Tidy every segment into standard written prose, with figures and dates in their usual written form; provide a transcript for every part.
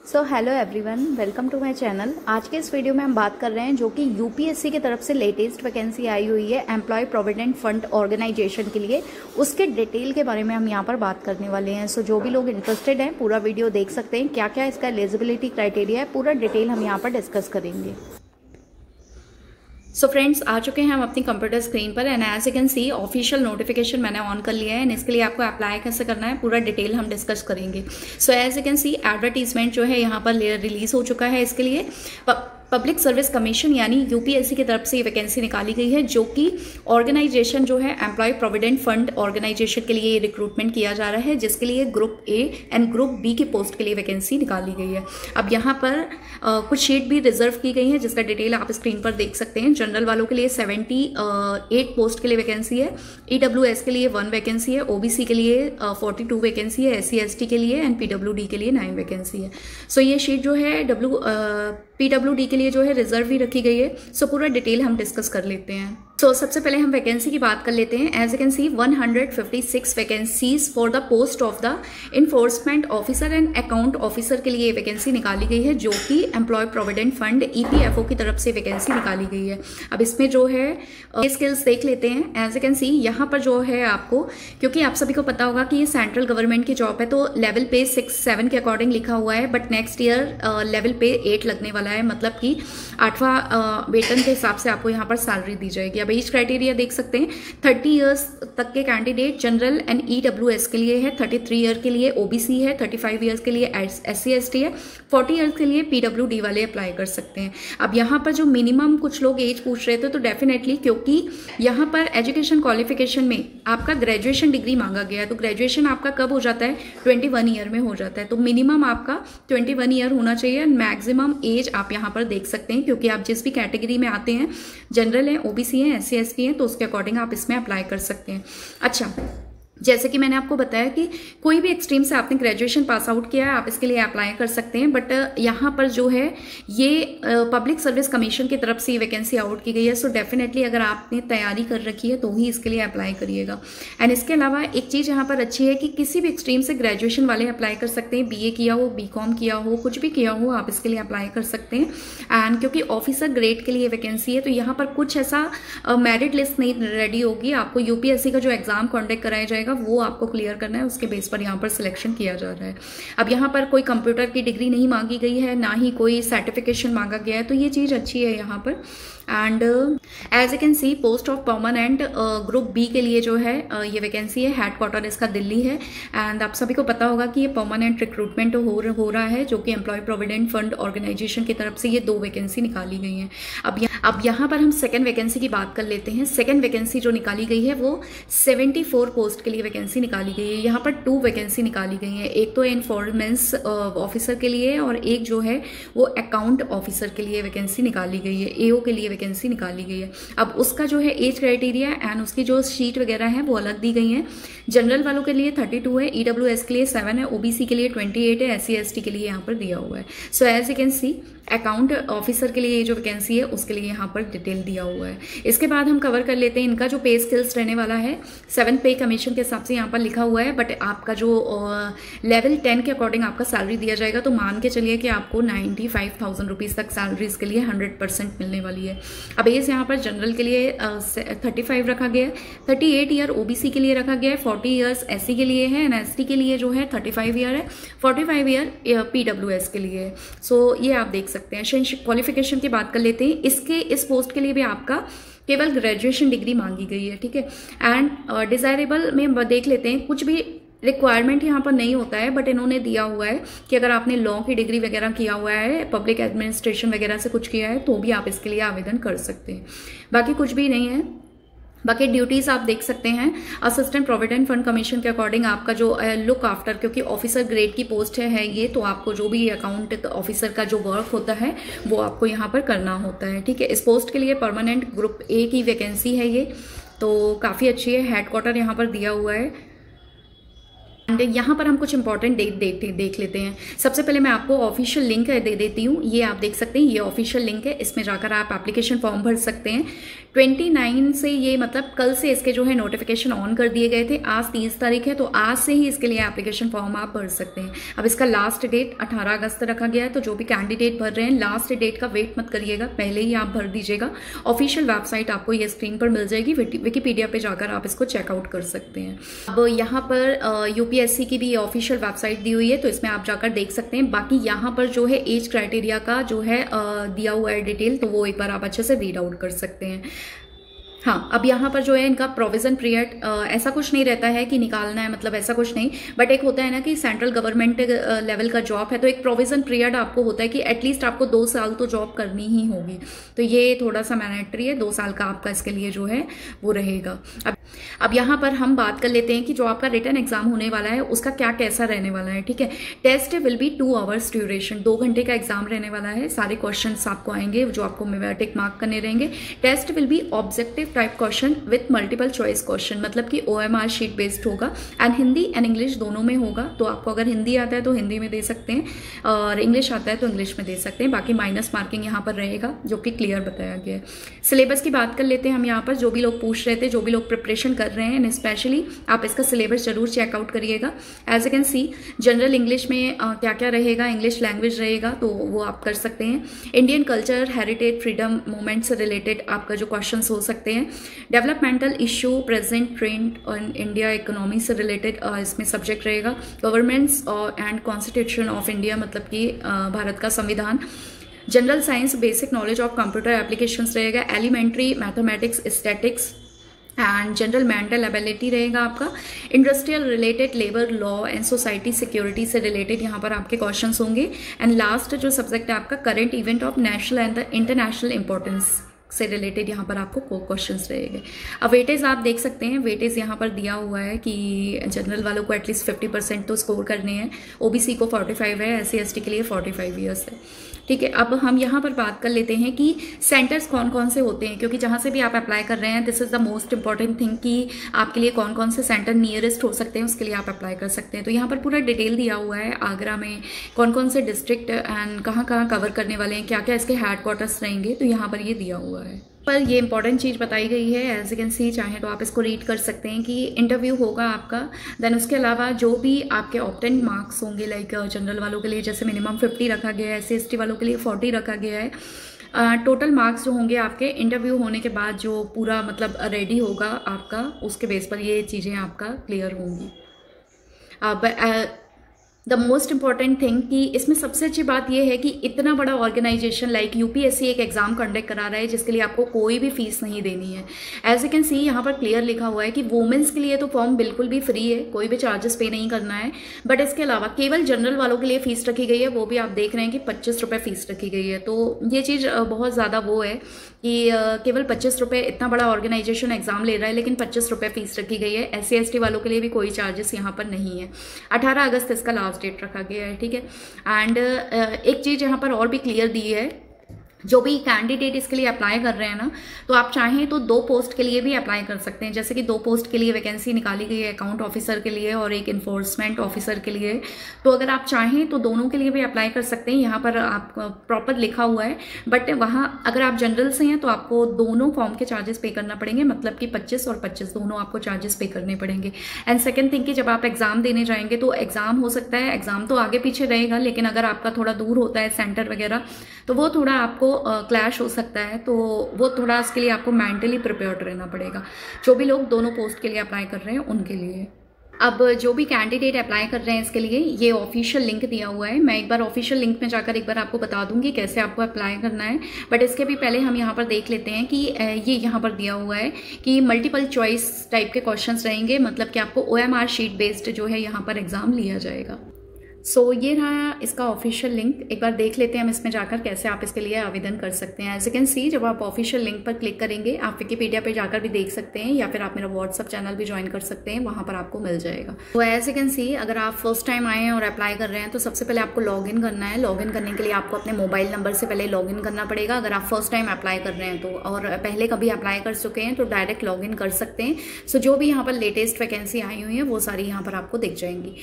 So hello everyone, welcome to my channel. आज के इस वीडियो में हम बात कर रहे हैं जो कि यूपीएससी की तरफ से लेटेस्ट वैकेंसी आई हुई है एम्प्लॉय प्रोविडेंट फंड ऑर्गेनाइजेशन के लिए, उसके डिटेल के बारे में हम यहाँ पर बात करने वाले हैं। सो जो भी लोग इंटरेस्टेड हैं पूरा वीडियो देख सकते हैं, क्या क्या इसका एलिजिबिलिटी क्राइटेरिया है, पूरा डिटेल हम यहाँ पर डिस्कस करेंगे। सो फ्रेंड्स, आ चुके हैं हम अपनी कंप्यूटर स्क्रीन पर and as you can see official notification मैंने ऑन कर लिया है एंड इसके लिए आपको अप्लाई कैसे करना है पूरा डिटेल हम डिस्कस करेंगे। So as you can see advertisement जो है यहाँ पर रिलीज हो चुका है। इसके लिए पब्लिक सर्विस कमीशन यानी यूपीएससी की तरफ से ये वैकेंसी निकाली गई है, जो कि ऑर्गेनाइजेशन जो है एम्प्लॉय प्रोविडेंट फंड ऑर्गेनाइजेशन के लिए रिक्रूटमेंट किया जा रहा है, जिसके लिए group A and group B की पोस्ट के लिए वैकेंसी निकाली गई है। अब यहाँ पर कुछ शीट भी रिजर्व की गई है जिसका डिटेल आप स्क्रीन पर देख सकते हैं। जनरल वालों के लिए 78 पोस्ट के लिए वैकेंसी है, ईडब्ल्यूएस के लिए 1 वैकेंसी है, ओबीसी के लिए 42 वैकेंसी है, एससी एसटी के लिए एंड पीडब्ल्यूडी के लिए 9 वैकेंसी है। सो ये शीट जो है पीडब्ल्यूडी के लिए जो है रिजर्व भी रखी गई है। सो पूरा डिटेल हम डिस्कस कर लेते हैं। सो सबसे पहले हम वैकेंसी की बात कर लेते हैं। As you can see 156 vacancies for the post of the enforcement officer and account officer के लिए वैकेंसी निकाली गई है, जो कि एम्प्लॉय प्रोविडेंट फंड ईपीएफओ की तरफ से वैकेंसी निकाली गई है। अब इसमें जो है स्किल्स देख लेते हैं। एज यू कैन सी यहाँ पर जो है आपको, क्योंकि आप सभी को पता होगा कि ये सेंट्रल गवर्नमेंट की जॉब है तो लेवल पे 6-7 के अकॉर्डिंग लिखा हुआ है, बट नेक्स्ट ईयर लेवल पे 8 लगने वाला है, मतलब कि 8वां वेतन के हिसाब से आपको यहाँ पर सैलरी दी जाएगी। अब एज क्राइटेरिया देख सकते हैं, 30 इयर्स तक के कैंडिडेट जनरल एंड ईडब्ल्यूएस के लिए है, 33 ईयर के लिए ओबीसी है, 35 इयर्स के लिए एससी एसटी है, 40 इयर्स के लिए पीडब्ल्यूडी वाले अप्लाई कर सकते हैं। अब यहाँ पर जो मिनिमम कुछ लोग एज पूछ रहे थे, तो डेफिनेटली क्योंकि यहाँ पर एजुकेशन क्वालिफिकेशन में आपका ग्रेजुएशन डिग्री मांगा गया है, तो ग्रेजुएशन आपका कब हो जाता है, 21 ईयर में हो जाता है। तो मिनिमम आपका 21 ईयर होना चाहिए। मैक्सिमम एज आप यहाँ पर देख सकते हैं, क्योंकि आप जिस भी कैटेगरी में आते हैं, जनरल है, ओबीसी है, एससी एसटी है, तो उसके अकॉर्डिंग आप इसमें अप्लाई कर सकते हैं। अच्छा, जैसे कि मैंने आपको बताया कि कोई भी एक्सट्रीम से आपने ग्रेजुएशन पास आउट किया है, आप इसके लिए अप्लाई कर सकते हैं, बट यहाँ पर जो है ये पब्लिक सर्विस कमीशन की तरफ से ये वैकेंसी आउट की गई है। सो डेफिनेटली अगर आपने तैयारी कर रखी है तो ही इसके लिए अप्लाई करिएगा। एंड इसके अलावा एक चीज़ यहाँ पर अच्छी है कि किसी भी एक्सट्रीम से ग्रेजुएशन वाले अप्लाई कर सकते हैं, बीए किया हो, बीकॉम किया हो, कुछ भी किया हो, आप इसके लिए अप्लाई कर सकते हैं। एंड क्योंकि ऑफिसर ग्रेड के लिए वैकेंसी है, तो यहाँ पर कुछ ऐसा मेरिट लिस्ट नहीं रेडी होगी, आपको यूपीएससी का जो एग्जाम कॉन्डक्ट कराया जाएगा वो आपको क्लियर करना है, उसके बेस पर यहाँ पर सिलेक्शन किया जा रहा है। अब यहाँ पर कोई कंप्यूटर की डिग्री नहीं मांगी गई है, ना ही कोई सर्टिफिकेशन मांगा गया है, तो ये चीज़ अच्छी है यहाँ पर। And as you can see post of permanent group B के लिए जो है ये वैकेंसी है, हेडक्वार्टर इसका दिल्ली है। एंड आप सभी को पता होगा कि ये परमानेंट रिक्रूटमेट हो रहा है, जो कि एम्प्लॉय प्रोविडेंट फंड ऑर्गेनाइजेशन की तरफ से ये 2 वैकेंसी निकाली गई हैं। अब यहाँ पर हम सेकेंड वैकेंसी की बात कर लेते हैं। सेकेंड वैकेंसी जो निकाली गई है वो 74 पोस्ट के लिए वैकेंसी निकाली गई है। यहाँ पर 2 वैकेंसी निकाली गई है, एक तो इन्फॉर्मेंस ऑफिसर के लिए और एक जो है वो अकाउंट ऑफिसर के लिए वैकेंसी निकाली गई है, एओ के लिए वैकेंसी निकाली गई है। अब उसका जो है एज क्राइटेरिया एंड उसकी जो शीट वगैरह है वो अलग दी गई है। जनरल वालों के लिए 32 है, ईडब्ल्यूएस के लिए 7 है, ओबीसी के लिए 28 है, एससी एसटी के लिए यहाँ पर दिया हुआ है। So as you can see account officer के लिए जो वैकेंसी है उसके लिए यहाँ पर डिटेल दिया हुआ है। इसके बाद हम कवर कर लेते हैं इनका जो पे स्किल्स रहने वाला है। 7 पे कमीशन के हिसाब से यहाँ पर लिखा हुआ है, बट आपका जो लेवल 10 के अकॉर्डिंग आपका सैलरी दिया जाएगा, तो मान के चलिए कि आपको 95,000 रुपीज़ तक सैलरी इसके लिए 100% मिलने वाली है। अब एज यहाँ पर जनरल के लिए 35 रखा गया है, 38 ईयर ओबीसी के लिए रखा गया है, 40 ईयर्स एससी के लिए है एंड एसटी के लिए जो है 35 ईयर है, 45 ईयर पीडब्ल्यूएस के लिए है। सो ये आप देख सकते हैं। क्वालिफिकेशन की बात कर लेते हैं। इस पोस्ट के लिए भी आपका केवल ग्रेजुएशन डिग्री मांगी गई है, ठीक है। एंड डिजायरेबल में देख लेते हैं, कुछ भी रिक्वायरमेंट यहाँ पर नहीं होता है, बट इन्होंने दिया हुआ है कि अगर आपने लॉ की डिग्री वगैरह किया हुआ है, पब्लिक एडमिनिस्ट्रेशन वगैरह से कुछ किया है, तो भी आप इसके लिए आवेदन कर सकते हैं। बाकी कुछ भी नहीं है। बाकी ड्यूटीज़ आप देख सकते हैं, असिस्टेंट प्रोविडेंट फंड कमीशन के अकॉर्डिंग आपका जो लुक आफ्टर, क्योंकि ऑफिसर ग्रेड की पोस्ट है ये, तो आपको जो भी अकाउंट ऑफिसर का जो वर्क होता है वो आपको यहाँ पर करना होता है, ठीक है। इस पोस्ट के लिए परमानेंट ग्रुप ए की वैकेंसी है ये, तो काफ़ी अच्छी है। हेडक्वार्टर यहाँ पर दिया हुआ है एंड यहाँ पर हम कुछ इंपॉर्टेंट डेट देख लेते हैं। सबसे पहले मैं आपको ऑफिशियल लिंक दे देती हूँ, ये आप देख सकते हैं, ये ऑफिशियल लिंक है, इसमें जाकर आप एप्लीकेशन फॉर्म भर सकते हैं। 29 से ये मतलब कल से इसके जो है नोटिफिकेशन ऑन कर दिए गए थे, आज 30 तारीख है, तो आज से ही इसके लिए एप्लीकेशन फॉर्म आप भर सकते हैं। अब इसका लास्ट डेट 18 अगस्त रखा गया है, तो जो भी कैंडिडेट भर रहे हैं लास्ट डेट का वेट मत करिएगा, पहले ही आप भर दीजिएगा। ऑफिशियल वेबसाइट आपको ये स्क्रीन पर मिल जाएगी, विकिपीडिया पे जाकर आप इसको चेकआउट कर सकते हैं। अब यहाँ पर यूपीएससी की भी ऑफिशियल वेबसाइट दी हुई है, तो इसमें आप जाकर देख सकते हैं। बाकी यहाँ पर जो है एज क्राइटेरिया का जो है दिया हुआ है डिटेल, तो वो एक बार आप अच्छे से रीड आउट कर सकते हैं। हाँ, अब यहाँ पर जो है इनका प्रोविजन पीरियड ऐसा कुछ नहीं रहता है कि निकालना है, मतलब ऐसा कुछ नहीं, बट एक होता है ना कि सेंट्रल गवर्नमेंट लेवल का जॉब है, तो एक प्रोविजन पीरियड आपको होता है कि एटलीस्ट आपको 2 साल तो जॉब करनी ही होगी, तो ये थोड़ा सा मैंडेटरी है, 2 साल का आपका इसके लिए जो है वो रहेगा। अब यहाँ पर हम बात कर लेते हैं कि जो आपका रिटन एग्जाम होने वाला है उसका क्या कैसा रहने वाला है। ठीक है, test will be 2 hours duration, 2 घंटे का एग्जाम रहने वाला है। सारे क्वेश्चन आपको आएंगे जो आपको टिक मार्क करने रहेंगे। Test will be objective type question with multiple choice question, मतलब कि OMR शीट बेस्ड होगा, एंड हिंदी एंड इंग्लिश दोनों में होगा। तो आपको अगर हिंदी आता है तो हिंदी में दे सकते हैं, और इंग्लिश आता है तो इंग्लिश में दे सकते हैं। बाकी माइनस मार्किंग यहाँ पर रहेगा, जो कि क्लियर बताया गया है। सिलेबस की बात कर लेते हैं हम यहाँ पर, जो भी लोग पूछ रहे थे, जो भी लोग प्रिपरेशन कर रहे हैं, स्पेशली आप इसका सिलेबस जरूर चेकआउट करिएगा। As you can see, general English में क्या क्या रहेगा, इंग्लिश लैंग्वेज रहेगा, तो वो आप कर सकते हैं। Indian culture, heritage, freedom movement से रिलेटेड आपका जो क्वेश्चन हो सकते हैं। डेवलपमेंटल इशू, प्रेजेंट ट्रेंड और इंडिया इकोनॉमी से रिलेटेड इसमें सब्जेक्ट रहेगा। Governments and constitution of India, मतलब कि भारत का संविधान। General science, basic knowledge of computer applications रहेगा। Elementary mathematics, statics and general mental ability रहेगा आपका। Industrial related, labour law and society security से रिलेटेड यहाँ पर आपके क्वेश्चंस होंगे। एंड लास्ट जो सब्जेक्ट है आपका, current event of national and international importance से रिलेटेड यहाँ पर आपको क्वेश्चंस रहेंगे। अब वेटेज आप देख सकते हैं, वेटेज यहाँ पर दिया हुआ है कि जनरल वालों को एटलीस्ट 50% तो स्कोर करने हैं, OBC को 45 है, SC ST के लिए 45 ईयर्स है। ठीक है, अब हम यहाँ पर बात कर लेते हैं कि सेंटर्स कौन कौन से होते हैं, क्योंकि जहाँ से भी आप अप्लाई कर रहे हैं, this is the most important thing कि आपके लिए कौन कौन से सेंटर नियरेस्ट हो सकते हैं, उसके लिए आप अप्लाई कर सकते हैं। तो यहाँ पर पूरा डिटेल दिया हुआ है, आगरा में कौन कौन से डिस्ट्रिक्ट एंड कहाँ कहाँ कवर करने वाले हैं, क्या क्या इसके हेडक्वार्टर्स रहेंगे, तो यहाँ पर ये दिया हुआ है। पर ये इंपॉर्टेंट चीज़ बताई गई है, एज यू कैन सी, चाहे तो आप इसको रीड कर सकते हैं कि इंटरव्यू होगा आपका। देन उसके अलावा जो भी आपके ऑप्टेंट मार्क्स होंगे, लाइक जनरल वालों के लिए जैसे मिनिमम 50 रखा गया है, SC ST वालों के लिए 40 रखा गया है। टोटल मार्क्स जो होंगे आपके इंटरव्यू होने के बाद जो पूरा मतलब रेडी होगा आपका, उसके बेस पर ये चीज़ें आपका क्लियर होंगी। अब द मोस्ट इंपॉर्टेंट थिंग कि इसमें सबसे अच्छी बात यह है कि इतना बड़ा ऑर्गेनाइजेशन लाइक UPSC एक एग्जाम कंडक्ट करा रहा है जिसके लिए आपको कोई भी फीस नहीं देनी है। एज यू कैन सी, यहाँ पर क्लियर लिखा हुआ है कि वुमेन्स के लिए तो फॉर्म बिल्कुल भी फ्री है, कोई भी चार्जेस पे नहीं करना है। बट इसके अलावा केवल जनरल वालों के लिए फीस रखी गई है, वो भी आप देख रहे हैं कि 25 रुपये फीस रखी गई है। तो ये चीज़ बहुत ज़्यादा वो है कि केवल 25 रुपये, इतना बड़ा ऑर्गेनाइजेशन एग्जाम ले रहा है लेकिन 25 रुपये फीस रखी गई है। SC ST वालों के लिए भी कोई चार्जेस यहाँ पर नहीं है। 18 अगस्त इसका लास्ट डेट रखा गया है। ठीक है, एंड एक चीज़ यहाँ पर और भी क्लियर दी है, जो भी कैंडिडेट इसके लिए अप्लाई कर रहे हैं ना, तो आप चाहें तो 2 पोस्ट के लिए भी अप्लाई कर सकते हैं। जैसे कि 2 पोस्ट के लिए वैकेंसी निकाली गई है, अकाउंट ऑफिसर के लिए और एक इन्फोर्समेंट ऑफिसर के लिए। तो अगर आप चाहें तो दोनों के लिए भी अप्लाई कर सकते हैं, यहाँ पर आप प्रॉपर लिखा हुआ है। बट वहाँ अगर आप जनरल से हैं तो आपको दोनों फॉर्म के चार्जेस पे करना पड़ेंगे, मतलब कि 25 और 25 दोनों आपको चार्जेस पे करने पड़ेंगे। एंड सेकेंड थिंग कि जब आप एग्जाम देने जाएंगे तो एग्जाम हो सकता है, एग्जाम तो आगे पीछे रहेगा, लेकिन अगर आपका थोड़ा दूर होता है सेंटर वगैरह, तो वो थोड़ा आपको क्लैश हो सकता है। तो वो थोड़ा इसके लिए आपको मेंटली प्रिपेयर्ड रहना पड़ेगा, जो भी लोग दोनों पोस्ट के लिए अप्लाई कर रहे हैं उनके लिए। अब जो भी कैंडिडेट अप्लाई कर रहे हैं इसके लिए ये ऑफिशियल लिंक दिया हुआ है। मैं एक बार ऑफिशियल लिंक में जाकर एक बार आपको बता दूंगी कैसे आपको अप्लाई करना है, बट इसके भी पहले हम यहाँ पर देख लेते हैं कि ये यहाँ पर दिया हुआ है कि मल्टीपल चॉइस टाइप के क्वेश्चंस रहेंगे, मतलब कि आपको OMR शीट बेस्ड जो है यहाँ पर एग्जाम लिया जाएगा। सो ये रहा इसका ऑफिशियल लिंक, एक बार देख लेते हैं हम इसमें जाकर कैसे आप इसके लिए आवेदन कर सकते हैं। एज यू कैन सी, जब आप ऑफिशियल लिंक पर क्लिक करेंगे आप विकिपीडिया पे जाकर भी देख सकते हैं, या फिर आप मेरा व्हाट्सअप चैनल भी ज्वाइन कर सकते हैं, वहाँ पर आपको मिल जाएगा। तो एज यू कैन सी, अगर आप फर्स्ट टाइम आए हैं और अप्लाई कर रहे हैं तो सबसे पहले आपको लॉग इन करना है। लॉग इन करने के लिए आपको अपने मोबाइल नंबर से पहले लॉग इन करना पड़ेगा, अगर आप फर्स्ट टाइम अप्लाई कर रहे हैं तो, और पहले कभी अप्लाई कर चुके हैं तो डायरेक्ट लॉग इन कर सकते हैं। सो जो भी यहाँ पर लेटेस्ट वैकेंसी आई हुई है वो सारी यहाँ पर आपको दिख जाएंगी।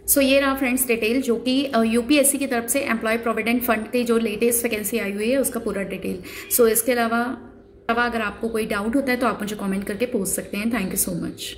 सो ये रहा फ्रेंड्स डिटेल, जो कि यूपीएससी की तरफ से एम्प्लॉय प्रोविडेंट फंड की जो लेटेस्ट वैकेंसी आई हुई है उसका पूरा डिटेल। सो इसके अलावा अगर आपको कोई डाउट होता है तो आप मुझे कमेंट करके पूछ सकते हैं। Thank you so much.